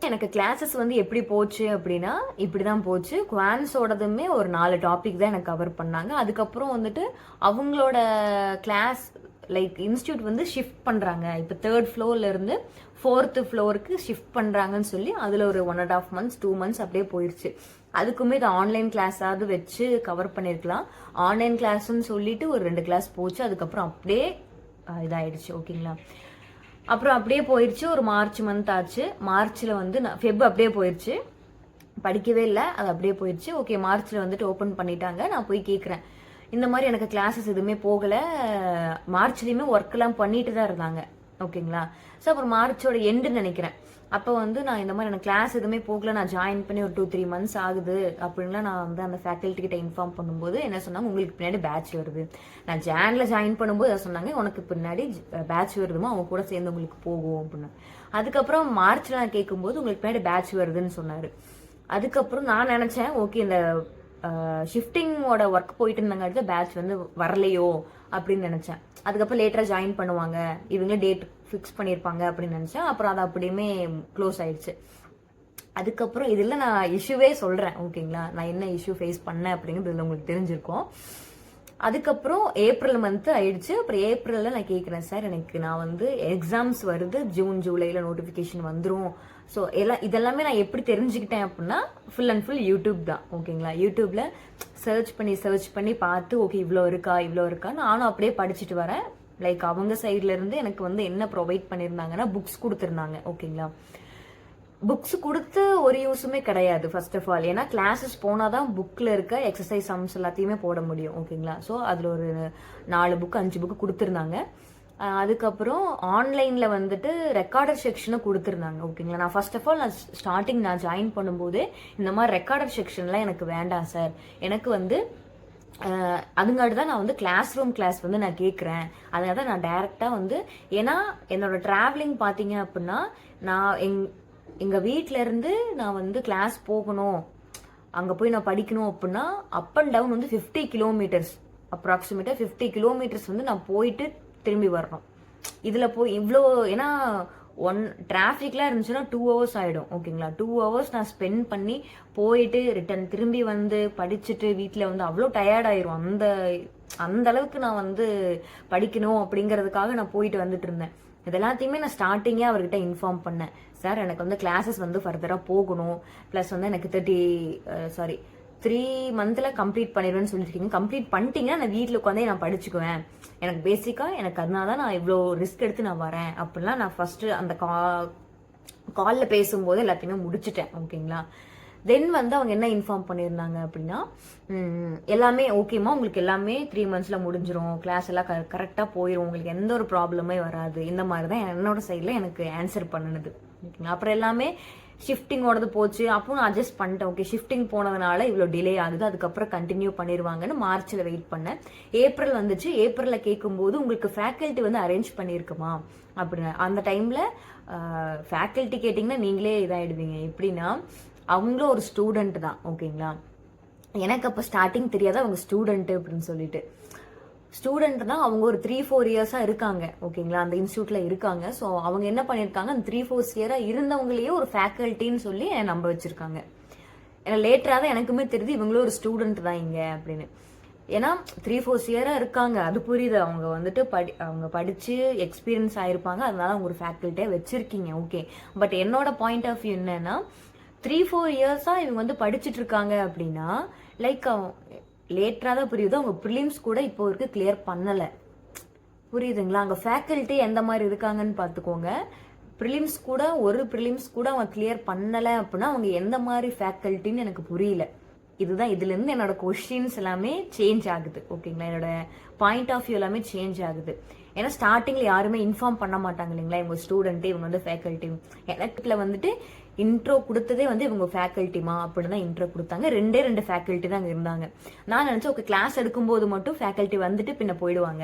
எனக்கு கிளாஸஸ் வந்து எப்படி போச்சு அப்படின்னா இப்படிதான் போச்சு. குவான்ஸோடதுமே ஒரு 4 டாபிக் தான் எனக்கு கவர் பண்ணாங்க. அதுக்கப்புறம் வந்துட்டு அவங்களோட கிளாஸ் லைக் இன்ஸ்டியூட் வந்து ஷிஃப்ட் பண்றாங்க. இப்போ 3rd ஃப்ளோர்ல இருந்து 4th ஃப்ளோருக்கு ஷிஃப்ட் பண்றாங்கன்னு சொல்லி அதுல ஒரு 1.5 months 2 months அப்படியே போயிருச்சு. அதுக்குமே இது ஆன்லைன் கிளாஸாவது வச்சு கவர் பண்ணிருக்கலாம். ஆன்லைன் கிளாஸ்ன்னு சொல்லிட்டு ஒரு 2 கிளாஸ் போச்சு. அதுக்கப்புறம் அப்படியே இதாயிடுச்சு. ஓகேங்களா. அப்புறம் அப்படியே போயிடுச்சு. ஒரு மார்ச் மந்த் ஆச்சு. மார்ச்ல வந்து ஃபெப் அப்படியே போயிடுச்சு. படிக்கவே இல்லை, அது அப்படியே போயிடுச்சு. ஓகே, மார்ச்ல வந்துட்டு ஓப்பன் பண்ணிட்டாங்க. நான் போய் கேட்குறேன், இந்த மாதிரி எனக்கு கிளாஸஸ் எதுவுமே போகலை. மார்ச்லேயுமே ஒர்க்கெல்லாம் பண்ணிட்டு தான் இருந்தாங்க. ஓகேங்களா. ஸோ அப்புறம் மார்ச்சோட எண்டுன்னு நினைக்கிறேன். அப்போ வந்து நான் இந்த மாதிரி எனக்கு கிளாஸ் எதுவுமே போகல, நான் ஜாயின் பண்ணி ஒரு 2-3 months ஆகுது அப்படின்லாம் நான் வந்து அந்த ஃபேக்கல்ட்டி கிட்ட இன்ஃபார்ம் பண்ணும்போது என்ன சொன்னாங்க, உங்களுக்கு பின்னாடி பேட்ச் வருது. நான் ஜான்ல ஜாயின் பண்ணும்போது அதை சொன்னாங்க, உனக்கு பின்னாடி பேட்ச் வருதுமா, அவங்க கூட சேர்ந்து உங்களுக்கு போகும் அப்படின்னு. அதுக்கப்புறம் மார்ச்ல நான் கேட்கும்போது உங்களுக்கு பின்னாடி பேட்ச் வருதுன்னு சொன்னாரு. அதுக்கப்புறம் நான் நினைச்சேன், ஓகே இந்த ஷிஃப்டிங்கோட ஒர்க் போயிட்டு இருந்தாங்க, பேட்ச் வந்து வரலையோ அப்படின்னு நினைச்சேன். அதுக்கப்புறம் லேட்டரா ஜாயின் பண்ணுவாங்க, இவங்களே டேட் ஃபிக்ஸ் பண்ணியிருப்பாங்க அப்படின்னு நினைச்சேன். அப்புறம் அது அப்படியுமே க்ளோஸ் ஆயிடுச்சு. அதுக்கப்புறம் இதில் நான் இஷ்யூவே சொல்றேன். ஓகேங்களா, நான் என்ன இஷ்யூ ஃபேஸ் பண்ணேன் அப்படிங்கிறது உங்களுக்கு தெரிஞ்சிருக்கும். அதுக்கப்புறம் ஏப்ரல் மந்த் ஆயிடுச்சு. அப்புறம் ஏப்ரல்ல நான் கேட்குறேன், சார் எனக்கு நான் வந்து எக்ஸாம்ஸ் வருது, ஜூன் ஜூலைல நோட்டிஃபிகேஷன் வந்துடும். ஸோ இதெல்லாமே நான் எப்படி தெரிஞ்சுக்கிட்டேன் அப்படின்னா ஃபுல் அண்ட் ஃபுல் யூடியூப் தான். ஓகேங்களா. யூடியூப்ல சர்ச் பண்ணி பார்த்து ஓகே இவ்வளோ இருக்கா நானும் அப்படியே படிச்சுட்டு வரேன். லைக் அவங்க சைட்ல இருந்து எனக்கு வந்து என்ன ப்ரொவைட் பண்ணியிருந்தாங்கன்னா புக்ஸ் கொடுத்துருந்தாங்க. ஓகேங்களா. புக்ஸ் கொடுத்து ஒரு யூஸுமே கிடையாது ஃபர்ஸ்ட் ஆஃப் ஆல். ஏன்னா கிளாஸஸ் போனாதான் புக்ல இருக்க எக்ஸசைஸ் சம்ஸ் எல்லாத்தையுமே போட முடியும். ஓகேங்களா. ஸோ அதுல ஒரு 4 புக் 5 புக் கொடுத்துருந்தாங்க. அதுக்கப்புறம் ஆன்லைன்ல வந்துட்டு ரெக்கார்டர் செக்ஷனும் கொடுத்துருந்தாங்க. ஓகேங்களா. நான் ஃபர்ஸ்ட் ஆஃப் ஆல் நான் ஜாயின் பண்ணும்போது இந்த மாதிரி ரெக்கார்டர் செக்ஷன்லாம் எனக்கு வேண்டாம் சார், எனக்கு வந்து அதுங்காட்டி தான் நான் வந்து கிளாஸ் ரூம் கிளாஸ் வந்து நான் கேட்குறேன். அதனால தான் நான் டைரக்டா வந்து, ஏன்னா என்னோட டிராவலிங் பார்த்தீங்க அப்படின்னா நான் எங்க வீட்ல இருந்து நான் வந்து கிளாஸ் போகணும், அங்க போய் நான் படிக்கணும் அப்படின்னா அப் அண்ட் டவுன் வந்து 50 கிலோமீட்டர்ஸ், அப்ராக்சிமேட்டா 50 கிலோமீட்டர்ஸ் வந்து நான் போயிட்டு திரும்பி வரணும். இதுல போய் இவ்வளோ, ஏன்னா டிராஃபிக்லாம் இருந்துச்சுன்னா 2 hours ஆயிடும். ஓகேங்களா. 2 hours நான் ஸ்பெண்ட் பண்ணி போயிட்டு ரிட்டர்ன் திரும்பி வந்து படிச்சுட்டு வீட்டில் வந்து அவ்வளோ டயர்ட் ஆயிரும். அந்த அளவுக்கு நான் வந்து படிக்கணும் அப்படிங்கிறதுக்காக நான் போயிட்டு வந்துட்டு இருந்தேன். இது எல்லாத்தையுமே நான் ஸ்டார்டிங்கே அவர்கிட்ட இன்ஃபார்ம் பண்ணேன். சார் எனக்கு வந்து கிளாஸஸ் வந்து ஃபர்தராக போகணும், ப்ளஸ் வந்து எனக்கு 3 monthல கம்ப்ளீட் பண்ணிடுவேன்னு சொல்லியிருக்கீங்க. கம்ப்ளீட் பண்ணிட்டீங்கன்னா நான் வீட்டில் உட்காந்தே நான் படிச்சுக்குவேன். எனக்கு பேசிக்கா எனக்கு அதனால தான் நான் இவ்வளோ ரிஸ்க் எடுத்து நான் வரேன் அப்படிலாம் நான் ஃபர்ஸ்ட் அந்த காலில் பேசும்போது எல்லாத்தையுமே முடிச்சுட்டேன். ஓகேங்களா. தென் வந்து அவங்க என்ன இன்ஃபார்ம் பண்ணியிருந்தாங்க அப்படின்னா, எல்லாமே ஓகேமா, உங்களுக்கு எல்லாமே 3 monthsல முடிஞ்சிரும், கிளாஸ் எல்லாம் கரெக்டாக போயிடும், உங்களுக்கு எந்த ஒரு ப்ராப்ளமே வராது, இந்த மாதிரி தான் என்னோட சைடில் எனக்கு ஆன்சர் பண்ணுனது. ஓகேங்களா. அப்புறம் எல்லாமே ஷிஃப்டிங்கோடது போச்சு. அப்போ நான் அட்ஜஸ்ட் பண்ணிட்டேன். ஓகே ஷிஃப்டிங் போனதுனால இவ்வளோ டிலே ஆகுது, அதுக்கப்புறம் கண்டினியூ பண்ணிடுவாங்கன்னு மார்ச்ல வெயிட் பண்ணேன். ஏப்ரல் வந்துச்சு. ஏப்ரல்ல கேட்கும்போது உங்களுக்கு ஃபேக்கல்ட்டி வந்து அரேஞ்ச் பண்ணியிருக்குமா அப்படின்னு. அந்த டைம்ல ஃபேக்கல்ட்டி கேட்டிங்கன்னா நீங்களே இதாயிடுவீங்க. எப்படின்னா அவங்களும் ஒரு ஸ்டூடெண்ட் தான். ஓகேங்களா. எனக்கு அப்போ ஸ்டார்டிங் தெரியாது அவங்க ஸ்டூடெண்ட் அப்படின்னு சொல்லிட்டு. ஸ்டூடெண்ட் தான் அவங்க, ஒரு 3-4 இயர்ஸா இருக்காங்க. ஓகேங்களா. அந்த இன்ஸ்டியூட்ல இருக்காங்க. ஸோ அவங்க என்ன பண்ணிருக்காங்க, அந்த 3-4 இயரா இருந்தவங்களையே ஒரு ஃபேக்கல்ட்டின்னு சொல்லி நம்ப வச்சிருக்காங்க. ஏன்னா லேட்டரா தான் எனக்குமே தெரியுது இவங்களும் ஒரு ஸ்டூடெண்ட் தான் இங்க அப்படின்னு. ஏன்னா 3-4 இயரா இருக்காங்க, அது புரியுது. அவங்க வந்துட்டு அவங்க படிச்சு எக்ஸ்பீரியன்ஸ் ஆயிருப்பாங்க, அதனால அவங்க ஒரு ஃபேக்கல்ட்டியா வச்சிருக்கீங்க. ஓகே. பட் என்னோட பாயிண்ட் ஆஃப் வியூ என்னன்னா 3-4 இயர்ஸா இவங்க வந்து படிச்சுட்டு இருக்காங்க அப்படின்னா லைக் லேட்டரா தான் புரியுது அவங்க ப்ரிலிம்ஸ் கூட இப்போ வரைக்கும் கிளியர் பண்ணல. புரியுதுங்களா. அங்க ஃபேக்கல்ட்டி எந்த மாதிரி இருக்காங்கன்னு பாத்துக்கோங்க. ப்ரிலிம்ஸ் கூட அவங்க கிளியர் பண்ணல அப்படின்னா அவங்க எந்த மாதிரி ஃபேக்கல்ட்டின்னு எனக்கு புரியல. இதுதான் இதுல இருந்து என்னோட கொஸ்டின்ஸ் எல்லாமே சேஞ்ச் ஆகுது. ஓகேங்களா. என்னோட பாயிண்ட் ஆஃப் வியூ எல்லாமே சேஞ்ச் ஆகுது. ஏன்னா ஸ்டார்டிங்ல யாருமே இன்ஃபார்ம் பண்ண மாட்டாங்க இல்லைங்களா, இவங்க ஸ்டூடெண்ட் இவங்க வந்து ஃபேக்கல்ட்டி. எனக்குல வந்துட்டு இன்ட்ரோ கொடுத்ததே வந்து இவங்க ஃபேக்கல்ட்டிமா அப்படின்னு தான் இன்ட்ரோ கொடுத்தாங்க. 2 ஃபேக்கல்ட்டி தான் அங்கே இருந்தாங்க. நான் நினைச்சேன் ஓகே கிளாஸ் எடுக்கும்போது மட்டும் ஃபேக்கல்ட்டி வந்துட்டு பின்ன போயிடுவாங்க,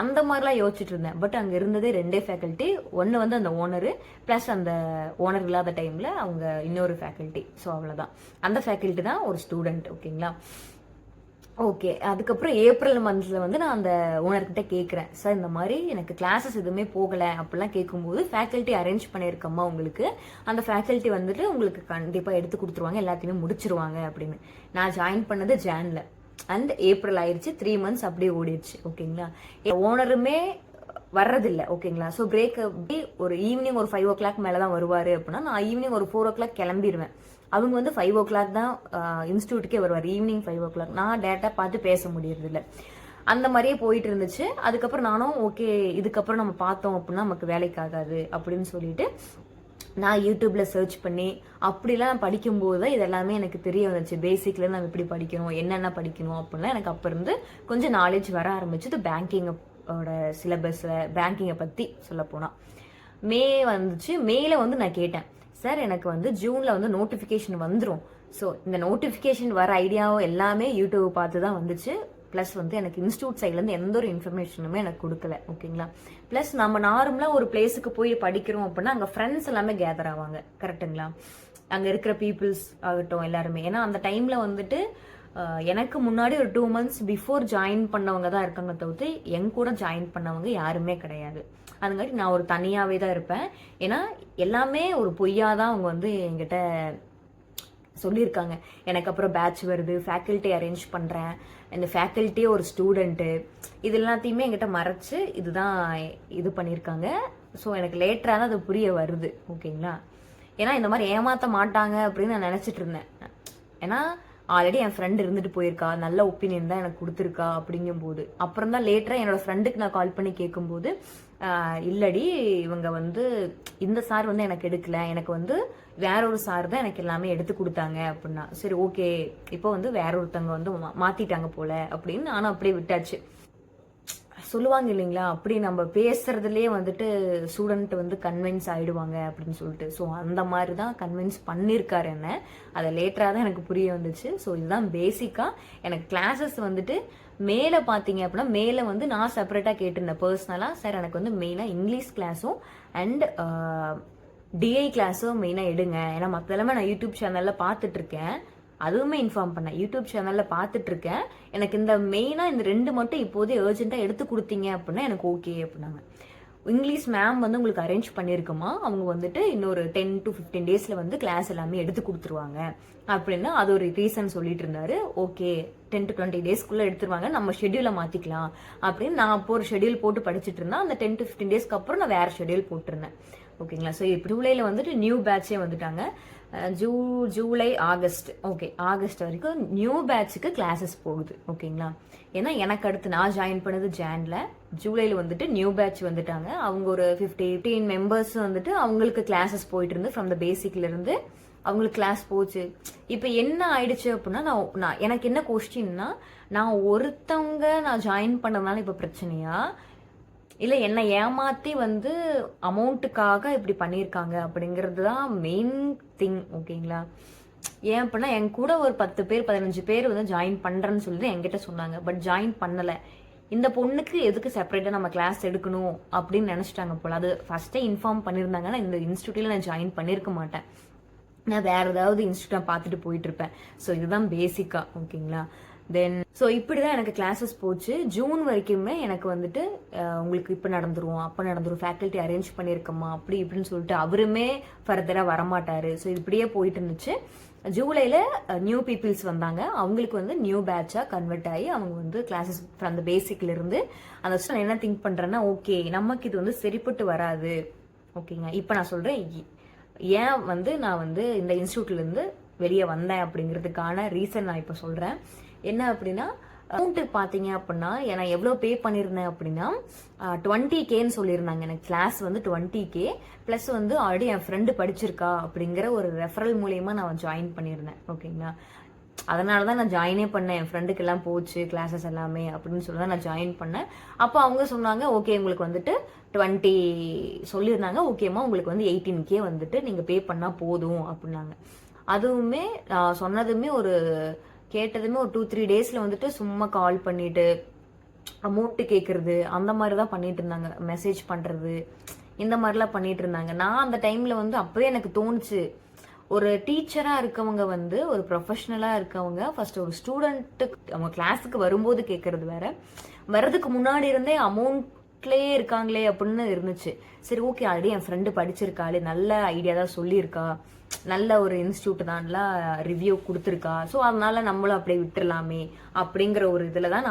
அந்த மாதிரிலாம் யோசிச்சுட்டு இருந்தேன். பட் அங்கே இருந்ததே 2 ஃபேக்கல்ட்டி. ஒன்று வந்து அந்த ஓனரு, ப்ளஸ் அந்த ஓனர் இல்லாத டைம்ல அவங்க இன்னொரு ஃபேக்கல்ட்டி. ஸோ அவ்வளோதான். அந்த ஃபேக்கல்ட்டி தான் ஒரு ஸ்டூடெண்ட். ஓகேங்களா. ஓகே. அதுக்கப்புறம் ஏப்ரல் மந்த்ல வந்து நான் அந்த ஓனர்கிட்ட கேட்குறேன், சார் இந்த மாதிரி எனக்கு கிளாஸஸ் எதுவுமே போகலை அப்படிலாம் கேட்கும்போது, ஃபேக்கல்ட்டி அரேஞ்ச் பண்ணியிருக்கம்மா உங்களுக்கு, அந்த ஃபேக்கல்ட்டி வந்துட்டு உங்களுக்கு கண்டிப்பாக எடுத்து கொடுத்துருவாங்க, எல்லாத்தையுமே முடிச்சிருவாங்க அப்படின்னு. நான் ஜாயின் பண்ணது ஜான்ல அண்ட் ஏப்ரல் ஆயிடுச்சு, 3 months அப்படியே ஓடிடுச்சு. ஓகேங்களா. ஓனருமே வர்றதில்லை. ஓகேங்களா. ஸோ பிரேக் ஒரு ஈவினிங் ஒரு 5 o'clock மேலே தான் வருவார் அப்படின்னா, நான் ஈவினிங் ஒரு 4 o'clock கிளம்பிடுவேன். அவங்க வந்து 5 o'clock தான் இன்ஸ்டியூட்டுக்கே வருவார், ஈவினிங் 5 o'clock. நான் டேட்டா பார்த்து பேச முடியறதில்ல. அந்த மாதிரியே போயிட்டு இருந்துச்சு. அதுக்கப்புறம் நானும் ஓகே இதுக்கப்புறம் நம்ம பார்த்தோம் அப்படின்னா நமக்கு வேலைக்கு ஆகாது அப்படின்னு சொல்லிட்டு நான் யூடியூப்ல சர்ச் பண்ணி அப்படிலாம் படிக்கும்போது தான் இதெல்லாமே எனக்கு தெரிய வந்துச்சு. பேசிக்ல நம்ம எப்படி படிக்கணும், என்னென்ன படிக்கணும் அப்படின்லாம் எனக்கு அப்போ இருந்து கொஞ்சம் நாலேஜ் வர ஆரம்பிச்சது. பேங்கிங்கோட சிலபஸ்ல பேங்கிங்கை பற்றி சொல்ல போனால் மே வந்துச்சு. மேல வந்து நான் கேட்டேன், சார் எனக்கு வந்து ஜூனில் வந்து நோட்டிஃபிகேஷன் வந்துடும். ஸோ இந்த நோட்டிஃபிகேஷன் வர ஐடியாவும் எல்லாமே யூடியூப் பார்த்து தான் வந்துச்சு. ப்ளஸ் வந்து எனக்கு இன்ஸ்டியூட் சைட்லேருந்து எந்த ஒரு இன்ஃபர்மேஷனுமே எனக்கு கொடுக்கல. ஓகேங்களா. ப்ளஸ் நம்ம நார்மலாக ஒரு பிளேஸுக்கு போய் படிக்கிறோம் அப்படின்னா அங்கே ஃப்ரெண்ட்ஸ் எல்லாமே கேதர் ஆவாங்க. கரெக்டுங்களா. அங்கே இருக்கிற பீப்புள்ஸ் ஆகட்டும் எல்லாருமே. ஏன்னா அந்த டைமில் வந்துட்டு எனக்கு முன்னாடி ஒரு 2 months பிஃபோர் ஜாயின் பண்ணவங்க தான் இருக்காங்க தவிர்த்து என் கூட ஜாயின் பண்ணவங்க யாருமே கிடையாது. அதுங்காட்டி நான் ஒரு தனியாகவே தான் இருப்பேன். ஏன்னா எல்லாமே ஒரு பொய்யா தான் அவங்க வந்து என்கிட்ட சொல்லியிருக்காங்க. எனக்கு அப்புறம் பேட்ச் வருது, ஃபேக்கல்ட்டி அரேஞ்ச் பண்ணுறேன், இந்த ஃபேக்கல்ட்டியே ஒரு ஸ்டூடெண்ட்டு, இது எல்லாத்தையுமே என்கிட்ட மறைச்சு இதுதான் இது பண்ணியிருக்காங்க. ஸோ எனக்கு லேட்டராக தான் அது புரிய வருது. ஓகேங்களா. ஏன்னா இந்த மாதிரி ஏமாற்ற மாட்டாங்க அப்படின்னு நான் நினச்சிட்டு இருந்தேன். ஏன்னா ஆல்ரெடி என் ஃப்ரெண்ட் இருந்துட்டு போயிருக்கா, நல்ல ஒப்பீனியன் தான் எனக்கு கொடுத்துருக்கா. அப்படிங்கும்போது அப்புறம் தான் லேட்டராக என்னோட ஃப்ரெண்டுக்கு நான் கால் பண்ணி கேட்கும்போது, இல்லடி இவங்க வந்து இந்த சார் வந்து எனக்கு எடுக்கல, எனக்கு வந்து வேற ஒரு சார் தான் எனக்கு எல்லாமே எடுத்து கொடுத்தாங்க அப்படின்னா. சரி ஓகே, இப்போ வந்து வேற ஒருத்தவங்க வந்து மாத்திட்டாங்க போல அப்படின்னு நானும் அப்படியே விட்டாச்சு. சொல்லுவாங்க இல்லைங்களா, அப்படி நம்ம பேசுறதுலேயே வந்துட்டு ஸ்டூடெண்ட் வந்து கன்வின்ஸ் ஆயிடுவாங்க அப்படின்னு சொல்லிட்டு. ஸோ அந்த மாதிரி தான் கன்வின்ஸ் பண்ணியிருக்காரு என்ன. அதை லேட்டராக தான் எனக்கு புரிய வந்துச்சு. ஸோ இதுதான் பேசிக்காக எனக்கு கிளாஸஸ் வந்துட்டு. மேலே பார்த்தீங்க அப்படின்னா மேலே வந்து நான் செப்பரேட்டாக கேட்டிருந்தேன் பர்சனலாக, சார் எனக்கு வந்து மெயினாக இங்கிலீஷ் கிளாஸும் அண்ட் டிஐ கிளாஸும் மெயினாக எடுங்க. ஏன்னா மற்றெல்லாமே நான் யூடியூப் சேனலில் பார்த்துட்ருக்கேன், அதுவுமே இன்ஃபார்ம் பண்ணேன். யூடியூப் சேனலில் பார்த்துட்டு இருக்கேன், எனக்கு இந்த மெயினாக இந்த 2 மட்டும் இப்போதே அர்ஜென்ட்டாக எடுத்து கொடுத்தீங்க அப்படின்னா எனக்கு ஓகே அப்படின்னாங்க. இங்கிலீஷ் மேம் வந்து உங்களுக்கு அரேஞ்ச் பண்ணியிருக்குமா, அவங்க வந்துட்டு இன்னொரு 10 to 15 daysல வந்து கிளாஸ் எல்லாமே எடுத்து கொடுத்துருவாங்க அப்படின்னா அது ஒரு ரீசன் சொல்லிட்டு இருந்தாரு. ஓகே 10 to 20 daysக்குள்ள எடுத்துருவாங்க, நம்ம ஷெட்யூலை மாற்றிக்கலாம் அப்படின்னு நான் அப்போ ஒரு ஷெட்யூல் போட்டு படிச்சுட்டு இருந்தேன். அந்த 10 to 15 daysக்கு அப்புறம் நான் வேற ஷெட்யூல் போட்டிருந்தேன். ஓகேங்களா. ஸோ இப்போ ஜூலையில் வந்துட்டு நியூ பேட்சே வந்துட்டாங்க. ஜூலை ஆகஸ்ட், ஓகே ஆகஸ்ட் வரைக்கும் நியூ பேட்சுக்கு கிளாஸஸ் போகுது. ஓகேங்களா. ஏன்னா எனக்கு அடுத்து நான் ஜாயின் பண்ணது ஜான்ல, ஜூலையில் வந்துட்டு நியூ பேட்ச் வந்துட்டாங்க. அவங்க ஒரு 15 members வந்துட்டு அவங்களுக்கு கிளாஸஸ் போயிட்டு இருந்து ஃப்ரம் த பேசிக்ல இருந்து அவங்களுக்கு கிளாஸ் போச்சு. இப்போ என்ன ஆயிடுச்சு அப்படின்னா நான் எனக்கு என்ன கொஸ்டின்னா, நான் ஒருத்தவங்க நான் ஜாயின் பண்ணதுனால இப்போ பிரச்சனையா, இல்லை என்னை ஏமாற்றி வந்து அமௌண்ட்டுக்காக இப்படி பண்ணியிருக்காங்க அப்படிங்கிறது தான் மெயின் திங். ஓகேங்களா. ஏன் அப்படின்னா என் கூட ஒரு 10 பேர் 15 பேர் வந்து ஜாயின் பண்ணுறேன்னு சொல்லி என்கிட்ட சொன்னாங்க. பட் ஜாயின் பண்ணலை. இந்த பொண்ணுக்கு எதுக்கு செப்பரேட்டாக நம்ம கிளாஸ் எடுக்கணும் அப்படின்னு நினச்சிட்டாங்க போல். அது ஃபஸ்ட்டே இன்ஃபார்ம் பண்ணியிருந்தாங்கன்னா இந்த இன்ஸ்டியூட்டில் நான் ஜாயின் பண்ணியிருக்க மாட்டேன், நான் வேறு ஏதாவது இன்ஸ்டியூட்டாக பார்த்துட்டு போயிட்டுருப்பேன். ஸோ இதுதான் பேசிக்காக. ஓகேங்களா. தென் ஸோ இப்படி தான் எனக்கு கிளாஸஸ் போச்சு. ஜூன் வரைக்குமே எனக்கு வந்துட்டு உங்களுக்கு இப்போ நடந்துரும் அப்போ நடந்துரும், ஃபேக்கல்ட்டி அரேஞ்ச் பண்ணியிருக்கம்மா அப்படி இப்படின்னு சொல்லிட்டு அவருமே ஃபர்தராக வரமாட்டார். ஸோ இப்படியே போயிட்டு இருந்துச்சு. ஜூலையில் நியூ பீப்புள்ஸ் வந்தாங்க. அவங்களுக்கு வந்து நியூ பேட்சாக கன்வெர்ட் ஆகி அவங்க வந்து கிளாஸஸ் அந்த பேசிக்லேருந்து அந்த நான் என்ன திங்க் பண்ணுறேன்னா, ஓகே நமக்கு இது வந்து சரிப்பட்டு வராது. ஓகேங்க. இப்போ நான் சொல்கிறேன் ஏன் வந்து நான் வந்து இந்த இன்ஸ்டியூட்லேருந்து வெளியே வந்தேன் அப்படிங்கிறதுக்கான ரீசன் நான் இப்போ சொல்கிறேன். என்ன அப்படின்னா, அமௌண்ட்டு பார்த்தீங்க அப்படின்னா நான் எவ்வளோ பே பண்ணியிருந்தேன் அப்படின்னா 20Kன்னு சொல்லியிருந்தாங்க. எனக்கு கிளாஸ் வந்து 20K ப்ளஸ் வந்து ஆல்ரெடி என் ஃப்ரெண்டு படிச்சிருக்கா அப்படிங்கிற ஒரு ரெஃபரல் மூலியமாக நான் ஜாயின் பண்ணியிருந்தேன். ஓகேங்களா. அதனால தான் நான் ஜாயினே பண்ணேன். என் ஃப்ரெண்டுக்கு எல்லாம் போச்சு கிளாஸஸ் எல்லாமே அப்படின்னு சொல்லி தான் நான் ஜாயின் பண்ணேன். அப்போ அவங்க சொன்னாங்க, ஓகே உங்களுக்கு வந்துட்டு 20 சொல்லியிருந்தாங்க, ஓகேம்மா உங்களுக்கு வந்து 18K வந்துட்டு நீங்கள் பே பண்ணால் போதும் அப்படின்னாங்க. அதுவுமே சொன்னதுமே ஒரு கேட்டதுமே ஒரு 2-3 daysல வந்துட்டு சும்மா கால் பண்ணிட்டு அமௌண்ட்டு கேட்குறது அந்த மாதிரி தான் பண்ணிட்டு இருந்தாங்க. மெசேஜ் பண்ணுறது இந்த மாதிரிலாம் பண்ணிட்டு இருந்தாங்க. நான் அந்த டைமில் வந்து அப்போவே எனக்கு தோணுச்சு, ஒரு டீச்சரா இருக்கவங்க வந்து ஒரு ப்ரொஃபஷனலா இருக்கவங்க ஃபர்ஸ்ட் ஒரு ஸ்டூடெண்ட்டுக்கு அவங்க கிளாஸுக்கு வரும்போது கேட்கறது வேற, வர்றதுக்கு முன்னாடி இருந்தே அமௌண்ட்லயே இருக்காங்களே அப்படின்னு இருந்துச்சு. சரி ஓகே, ஆல்ரெடி என் ஃப்ரெண்டு படிச்சிருக்காளே, நல்ல ஐடியா தான் சொல்லியிருக்கா, நல்ல ஒரு இன்ஸ்டியூட் தான்லாம் ரிவ்யூ கொடுத்துருக்கா, ஸோ அதனால நம்மளும் அப்படியே விட்டுறலாமே அப்படிங்கிற ஒரு இதில் தான் நான்